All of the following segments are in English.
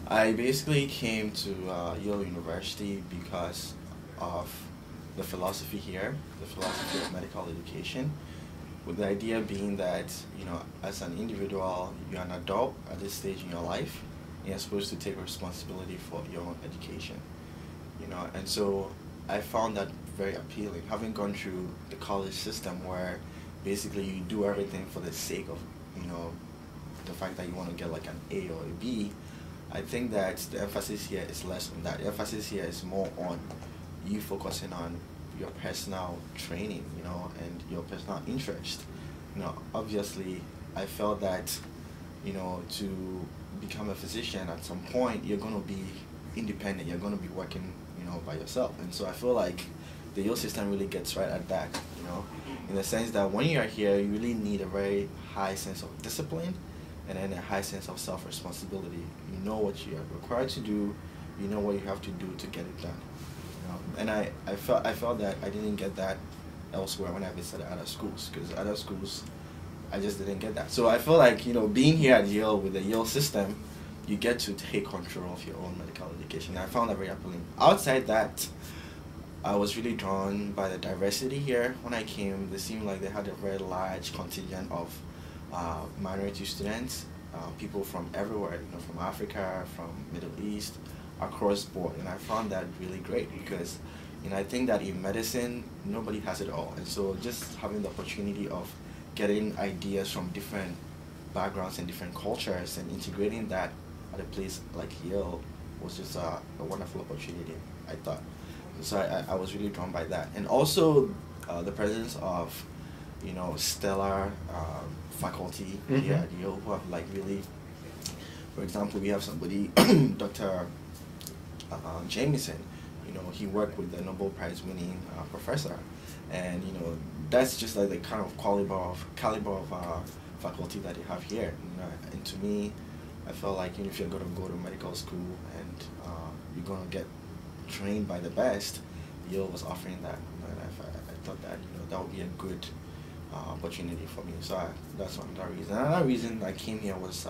I basically came to Yale University because of the philosophy here, the philosophy of medical education, with the idea being that, as an individual, you're an adult at this stage in your life, and you're supposed to take responsibility for your own education, and so I found that very appealing, having gone through the college system where basically you do everything for the sake of, you know, the fact that you want to get like an A or a B. I think that the emphasis here is less on that. The emphasis here is more on you focusing on your personal training, and your personal interest. Obviously, I felt that, to become a physician at some point, you're going to be independent. You're going to be working, by yourself. And so I feel like the Yale system really gets right at that, in the sense that when you are here, you really need a very high sense of discipline and then a high sense of self-responsibility. You know what you are required to do, you know what you have to do to get it done. And I felt that I didn't get that elsewhere when I visited other schools, because other schools, I just didn't get that. So I feel like, being here at Yale with the Yale system, you get to take control of your own medical education. I found that very appealing. Outside that, I was really drawn by the diversity here. When I came, they seemed like they had a very large contingent of minority students, people from everywhere, from Africa, from Middle East, across board. And I found that really great because, I think that in medicine, nobody has it all. And so just having the opportunity of getting ideas from different backgrounds and different cultures and integrating that at a place like Yale was just a wonderful opportunity, I thought. So I was really drawn by that. And also the presence of, stellar faculty here at Yale who have really, for example, we have somebody, Dr. Jameson, he worked with the Nobel Prize winning professor. And, that's just like the kind of caliber of faculty that you have here. And to me, I felt like if you're going to go to medical school and you're going to get trained by the best, Yale was offering that. And I thought that that would be a good opportunity for me. So that's another reason. Another reason I came here was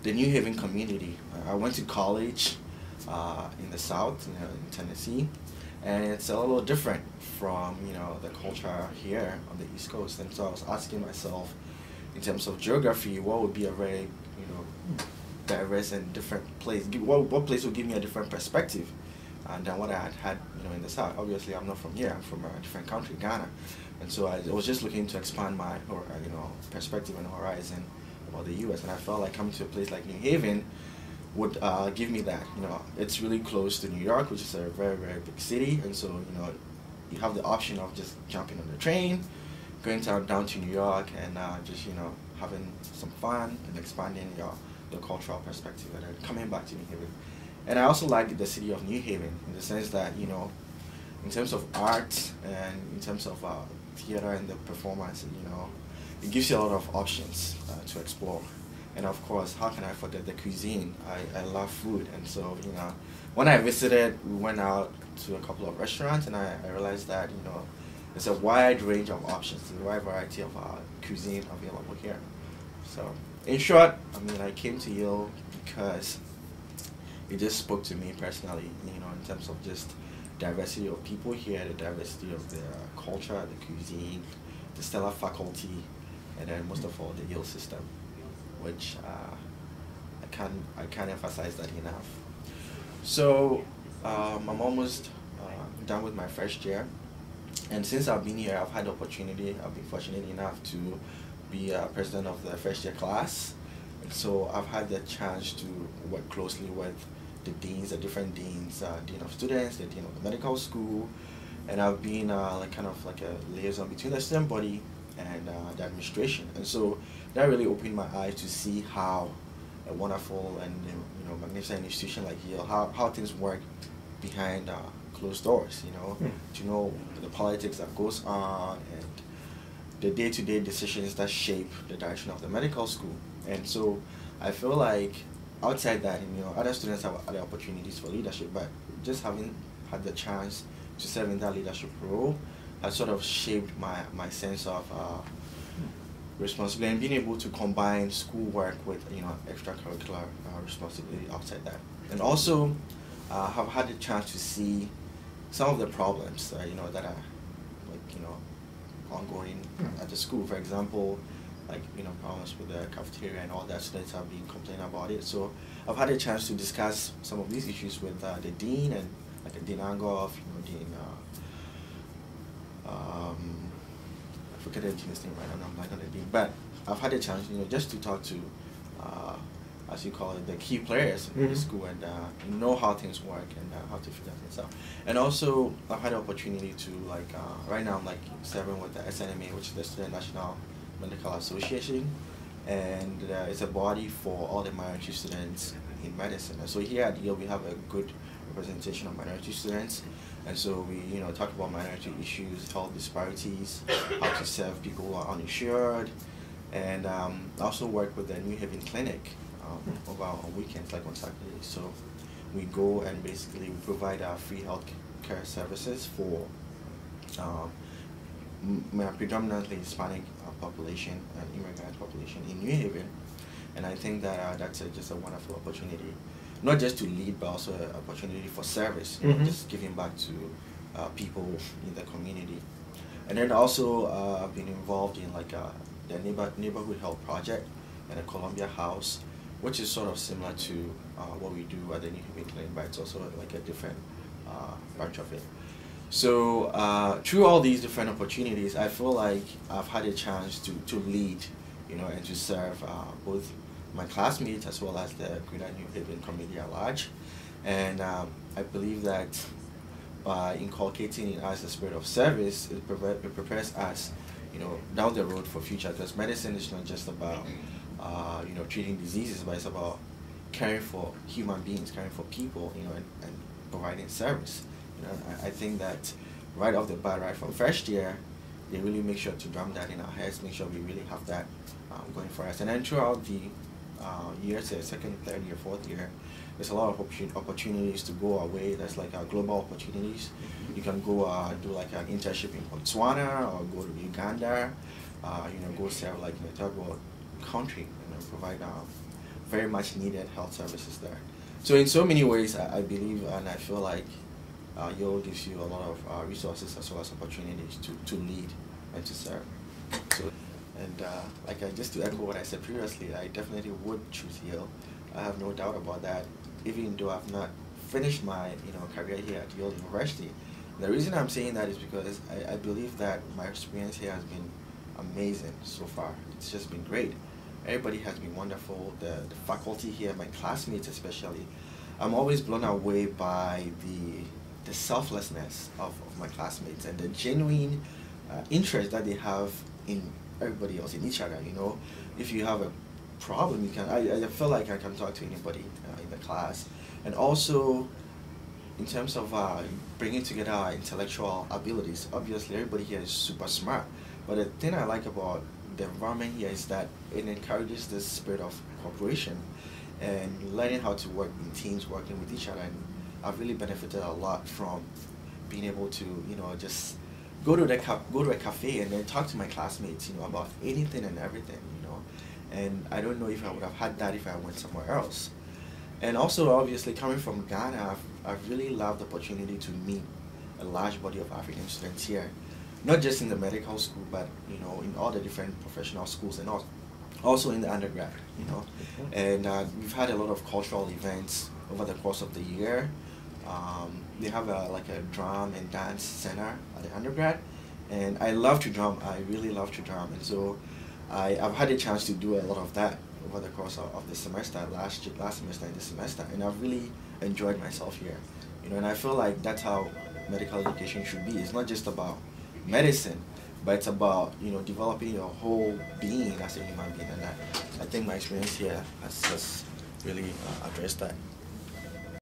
the New Haven community. I went to college in the South, in Tennessee, and it's a little different from the culture here on the East Coast. And so I was asking myself, in terms of geography, what would be a very diverse and different place? What place would give me a different perspective than what I had in the South? Obviously, I'm not from here. I'm from a different country, Ghana, and so I was just looking to expand my perspective and horizon about the U.S. And I felt like coming to a place like New Haven would give me that. It's really close to New York, which is a very, very big city, and so you have the option of just jumping on the train, going down to New York, and just having some fun and expanding your cultural perspective, and then coming back to New Haven. And I also like the city of New Haven in the sense that in terms of art and in terms of theater and the performance, it gives you a lot of options to explore. And of course, how can I forget the cuisine? I love food, and so when I visited, we went out to a couple of restaurants, and I realized that there's a wide range of options, a wide variety of cuisine available here. So in short, I came to Yale because it just spoke to me personally, in terms of just diversity of people here, the diversity of the culture, the cuisine, the stellar faculty, and then most of all the Yale system, which I can't emphasize that enough. So I'm almost done with my first year, and since I've been here, I've had the opportunity, I've been fortunate enough to be president of the first year class. And so I've had the chance to work closely with the deans, the different deans, dean of students, the dean of the medical school, and I've been kind of like a liaison between the student body and the administration. And so that really opened my eyes to see how a wonderful and magnificent institution like Yale, how things work behind closed doors, to know the politics that goes on and the day-to-day decisions that shape the direction of the medical school. And so I feel like outside that, other students have other opportunities for leadership, but just having had the chance to serve in that leadership role has sort of shaped my sense of responsibility and being able to combine schoolwork with extracurricular responsibility outside that. And also, have had the chance to see some of the problems, that are, like, ongoing at the school. For example, like, problems with the cafeteria and all that. Students have been complaining about it. So I've had a chance to discuss some of these issues with the dean, and like Dean Angoff, Dean. I forget the dean's name right now. I'm not on the dean, but I've had a chance, just to talk to, as you call it, the key players in the school, and know how things work, and how to figure things out. And also, I've had the opportunity to, like, right now I'm like serving with the SNMA, which is the Student National Medical Association, and it's a body for all the minority students in medicine. And so here at Yale we have a good representation of minority students, and so we talk about minority issues, health disparities, how to serve people who are uninsured, and also work with the New Haven Clinic over on weekends, like on Saturdays. So we go and basically provide free health care services for predominantly Hispanic population and immigrant population in New Haven. And I think that that's just a wonderful opportunity, not just to lead, but also an opportunity for service, just giving back to people in the community. And then also I've been involved in like the neighborhood health project at the Columbia House, which is sort of similar to what we do at the New Haven Clinic, but it's also like a different branch of it. So through all these different opportunities, I feel like I've had a chance to lead, and to serve both my classmates as well as the greater New Haven community at large. And I believe that by inculcating in us the spirit of service, it prepares us, down the road for future. Because medicine is not just about, treating diseases, but it's about caring for human beings, caring for people, and providing service. I think that right off the bat, right from first year, they really make sure to drum that in our heads, make sure we really have that going for us. And then throughout the years, second, third year, fourth year, there's a lot of opportunities to go away. There's like global opportunities. You can go do like an internship in Botswana, or go to Uganda, go serve like in a third world country, provide very much needed health services there. So in so many ways, I believe and I feel like Yale gives you a lot of resources as well as opportunities to lead and to serve. So, and just to echo what I said previously, I definitely would choose Yale. I have no doubt about that, even though I've not finished my career here at Yale University. The reason I'm saying that is because I believe that my experience here has been amazing so far. It's just been great. Everybody has been wonderful. The faculty here, my classmates especially, I'm always blown away by the selflessness of my classmates and the genuine interest that they have in everybody else, in each other. If you have a problem, you can. I feel like I can talk to anybody in the class. And also, in terms of bringing together our intellectual abilities, obviously everybody here is super smart. But the thing I like about the environment here is that it encourages this spirit of cooperation and learning how to work in teams, working with each other. And I've really benefited a lot from being able to, just go to a cafe and then talk to my classmates, about anything and everything, And I don't know if I would have had that if I went somewhere else. And also, obviously, coming from Ghana, I've really loved the opportunity to meet a large body of African students here, not just in the medical school, but in all the different professional schools, and also in the undergrad, And we've had a lot of cultural events over the course of the year. They have like a drum and dance center at the undergrad, and I love to drum. I really love to drum, and so I've had a chance to do a lot of that over the course of the semester, last semester and this semester, and I've really enjoyed myself here. And I feel like that's how medical education should be. It's not just about medicine, but it's about developing your whole being as a human being, and I think my experience here has just really addressed that.